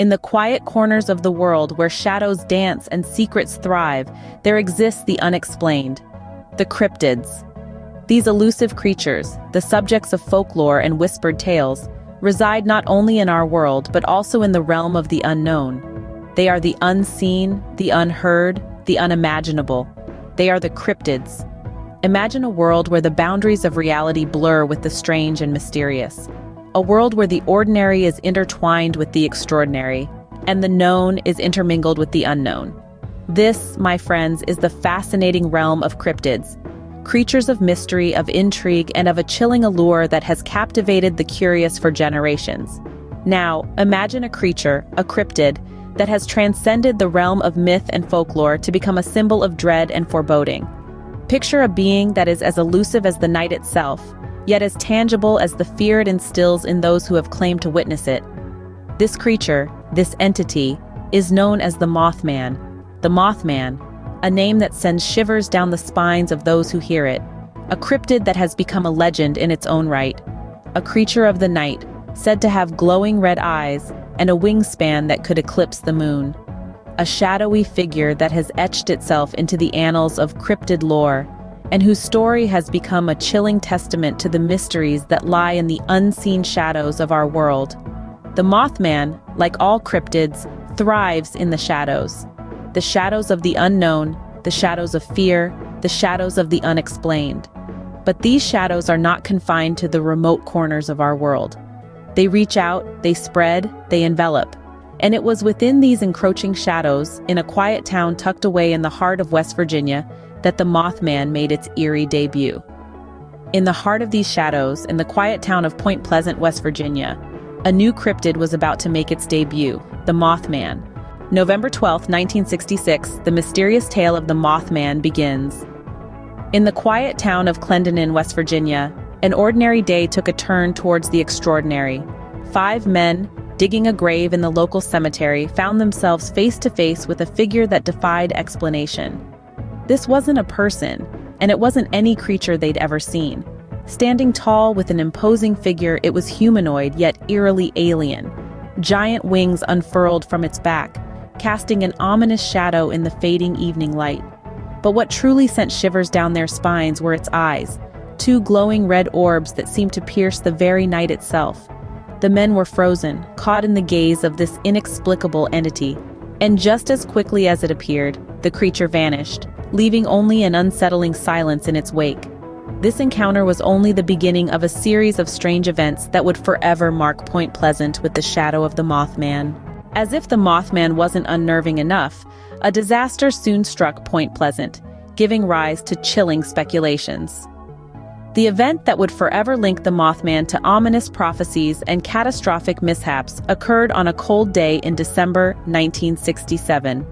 In the quiet corners of the world where shadows dance and secrets thrive, there exists the unexplained, the cryptids. These elusive creatures, the subjects of folklore and whispered tales, reside not only in our world but also in the realm of the unknown. They are the unseen, the unheard, the unimaginable. They are the cryptids. Imagine a world where the boundaries of reality blur with the strange and mysterious. A world where the ordinary is intertwined with the extraordinary, and the known is intermingled with the unknown. This, my friends, is the fascinating realm of cryptids, creatures of mystery, of intrigue, and of a chilling allure that has captivated the curious for generations. Now, imagine a creature, a cryptid, that has transcended the realm of myth and folklore to become a symbol of dread and foreboding. Picture a being that is as elusive as the night itself, yet as tangible as the fear it instills in those who have claimed to witness it. This creature, this entity, is known as the Mothman. The Mothman, a name that sends shivers down the spines of those who hear it. A cryptid that has become a legend in its own right. A creature of the night, said to have glowing red eyes and a wingspan that could eclipse the moon. A shadowy figure that has etched itself into the annals of cryptid lore, and whose story has become a chilling testament to the mysteries that lie in the unseen shadows of our world. The Mothman, like all cryptids, thrives in the shadows of the unknown, the shadows of fear, the shadows of the unexplained. But these shadows are not confined to the remote corners of our world. They reach out, they spread, they envelop. And it was within these encroaching shadows, in a quiet town tucked away in the heart of West Virginia, that the Mothman made its eerie debut. In the heart of these shadows, in the quiet town of Point Pleasant, West Virginia, a new cryptid was about to make its debut, the Mothman. November 12, 1966, the mysterious tale of the Mothman begins. In the quiet town of Clendenin, West Virginia, an ordinary day took a turn towards the extraordinary. 5 men, digging a grave in the local cemetery, found themselves face to face with a figure that defied explanation. This wasn't a person, and it wasn't any creature they'd ever seen. Standing tall with an imposing figure, it was humanoid yet eerily alien. Giant wings unfurled from its back, casting an ominous shadow in the fading evening light. But what truly sent shivers down their spines were its eyes, 2 glowing red orbs that seemed to pierce the very night itself. The men were frozen, caught in the gaze of this inexplicable entity, and just as quickly as it appeared, the creature vanished, leaving only an unsettling silence in its wake. This encounter was only the beginning of a series of strange events that would forever mark Point Pleasant with the shadow of the Mothman. As if the Mothman wasn't unnerving enough, a disaster soon struck Point Pleasant, giving rise to chilling speculations. The event that would forever link the Mothman to ominous prophecies and catastrophic mishaps occurred on a cold day in December 1967.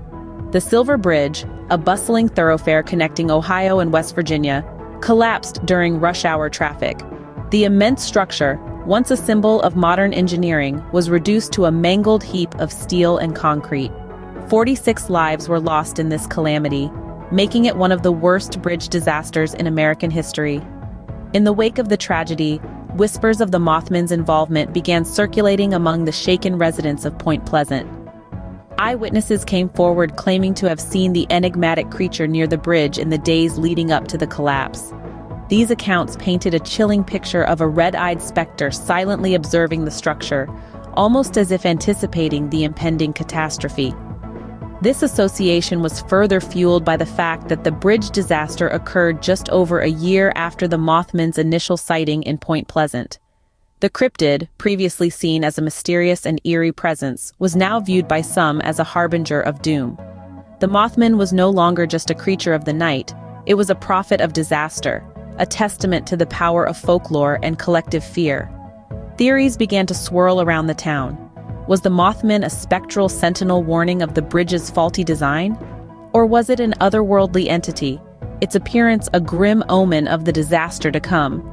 The Silver Bridge, a bustling thoroughfare connecting Ohio and West Virginia, collapsed during rush hour traffic. The immense structure, once a symbol of modern engineering, was reduced to a mangled heap of steel and concrete. 46 lives were lost in this calamity, making it one of the worst bridge disasters in American history. In the wake of the tragedy, whispers of the Mothman's involvement began circulating among the shaken residents of Point Pleasant. Eyewitnesses came forward claiming to have seen the enigmatic creature near the bridge in the days leading up to the collapse. These accounts painted a chilling picture of a red-eyed specter silently observing the structure, almost as if anticipating the impending catastrophe. This association was further fueled by the fact that the bridge disaster occurred just over a year after the Mothman's initial sighting in Point Pleasant. The cryptid, previously seen as a mysterious and eerie presence, was now viewed by some as a harbinger of doom. The Mothman was no longer just a creature of the night, it was a prophet of disaster, a testament to the power of folklore and collective fear. Theories began to swirl around the town. Was the Mothman a spectral sentinel warning of the bridge's faulty design? Or was it an otherworldly entity, its appearance a grim omen of the disaster to come?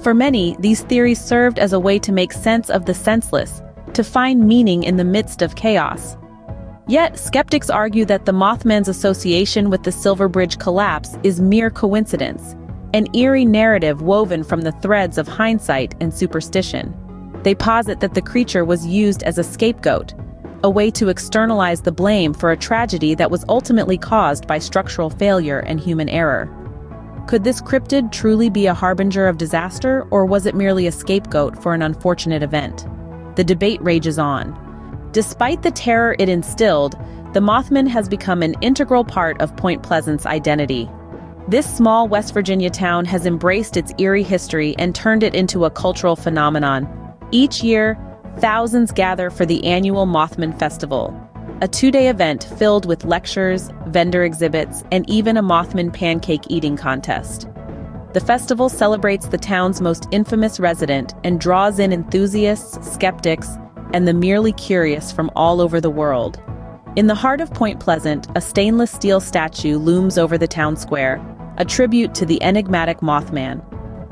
For many, these theories served as a way to make sense of the senseless, to find meaning in the midst of chaos. Yet, skeptics argue that the Mothman's association with the Silver Bridge collapse is mere coincidence, an eerie narrative woven from the threads of hindsight and superstition. They posit that the creature was used as a scapegoat, a way to externalize the blame for a tragedy that was ultimately caused by structural failure and human error. Could this cryptid truly be a harbinger of disaster, or was it merely a scapegoat for an unfortunate event? The debate rages on. Despite the terror it instilled, the Mothman has become an integral part of Point Pleasant's identity. This small West Virginia town has embraced its eerie history and turned it into a cultural phenomenon. Each year, thousands gather for the annual Mothman Festival, a two-day event filled with lectures, vendor exhibits, and even a Mothman pancake eating contest. The festival celebrates the town's most infamous resident and draws in enthusiasts, skeptics, and the merely curious from all over the world. In the heart of Point Pleasant, a stainless steel statue looms over the town square, a tribute to the enigmatic Mothman.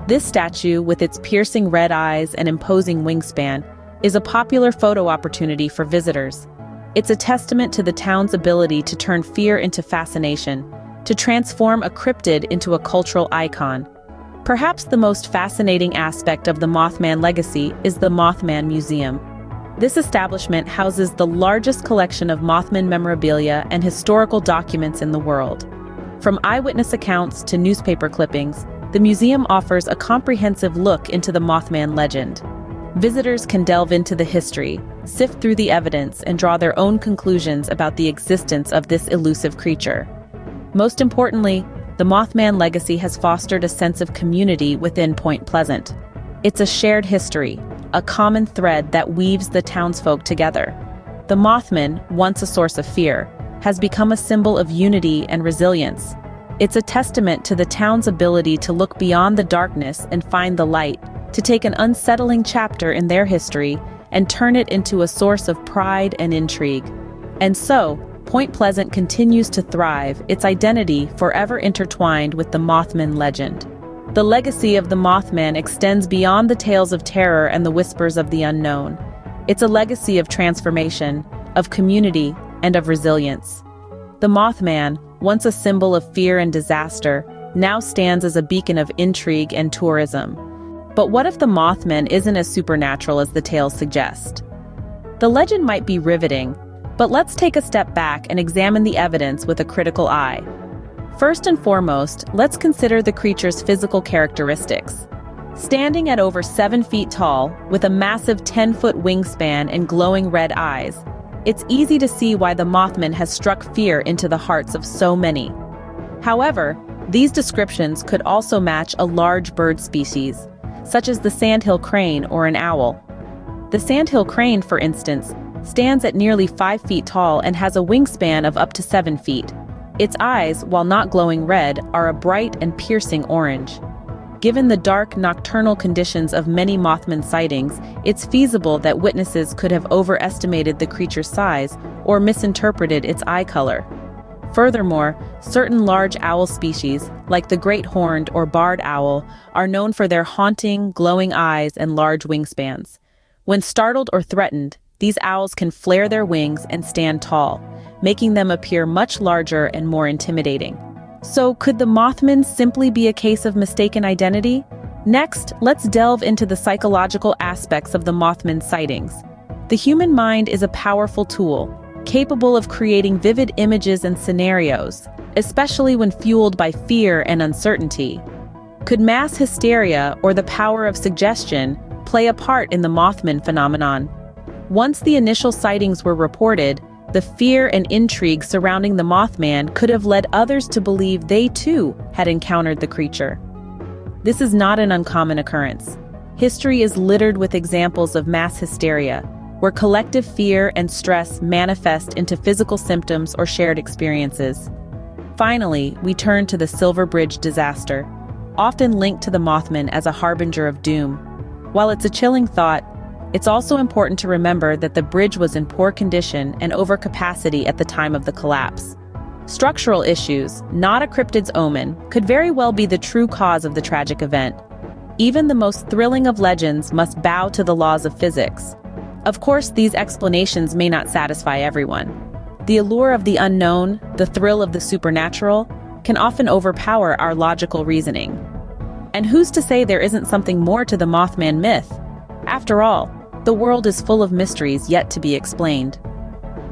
This statue, with its piercing red eyes and imposing wingspan, is a popular photo opportunity for visitors. It's a testament to the town's ability to turn fear into fascination, to transform a cryptid into a cultural icon. Perhaps the most fascinating aspect of the Mothman legacy is the Mothman Museum. This establishment houses the largest collection of Mothman memorabilia and historical documents in the world. From eyewitness accounts to newspaper clippings, the museum offers a comprehensive look into the Mothman legend. Visitors can delve into the history, sift through the evidence, and draw their own conclusions about the existence of this elusive creature. Most importantly, the Mothman legacy has fostered a sense of community within Point Pleasant. It's a shared history, a common thread that weaves the townsfolk together. The Mothman, once a source of fear, has become a symbol of unity and resilience. It's a testament to the town's ability to look beyond the darkness and find the light, to take an unsettling chapter in their history and turn it into a source of pride and intrigue. And so, Point Pleasant continues to thrive, its identity forever intertwined with the Mothman legend. The legacy of the Mothman extends beyond the tales of terror and the whispers of the unknown. It's a legacy of transformation, of community, and of resilience. The Mothman, once a symbol of fear and disaster, now stands as a beacon of intrigue and tourism. But what if the Mothman isn't as supernatural as the tales suggest? The legend might be riveting, but let's take a step back and examine the evidence with a critical eye. First and foremost, let's consider the creature's physical characteristics. Standing at over 7 feet tall, with a massive 10-foot wingspan and glowing red eyes, it's easy to see why the Mothman has struck fear into the hearts of so many. However, these descriptions could also match a large bird species, such as the sandhill crane or an owl. The sandhill crane, for instance, stands at nearly 5 feet tall and has a wingspan of up to 7 feet. Its eyes, while not glowing red, are a bright and piercing orange. Given the dark, nocturnal conditions of many Mothman sightings, it's feasible that witnesses could have overestimated the creature's size or misinterpreted its eye color. Furthermore, certain large owl species, like the great horned or barred owl, are known for their haunting, glowing eyes and large wingspans. When startled or threatened, these owls can flare their wings and stand tall, making them appear much larger and more intimidating. So, could the Mothman simply be a case of mistaken identity? Next, let's delve into the psychological aspects of the Mothman sightings. The human mind is a powerful tool, capable of creating vivid images and scenarios, especially when fueled by fear and uncertainty. Could mass hysteria or the power of suggestion play a part in the Mothman phenomenon? Once the initial sightings were reported, the fear and intrigue surrounding the Mothman could have led others to believe they too had encountered the creature. This is not an uncommon occurrence. History is littered with examples of mass hysteria, where collective fear and stress manifest into physical symptoms or shared experiences. Finally, we turn to the Silver Bridge disaster, often linked to the Mothman as a harbinger of doom. While it's a chilling thought, it's also important to remember that the bridge was in poor condition and over capacity at the time of the collapse. Structural issues, not a cryptid's omen, could very well be the true cause of the tragic event. Even the most thrilling of legends must bow to the laws of physics. Of course, these explanations may not satisfy everyone. The allure of the unknown, the thrill of the supernatural, can often overpower our logical reasoning. And who's to say there isn't something more to the Mothman myth? After all, the world is full of mysteries yet to be explained.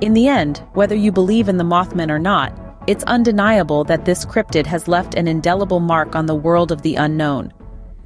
In the end, whether you believe in the Mothman or not, it's undeniable that this cryptid has left an indelible mark on the world of the unknown.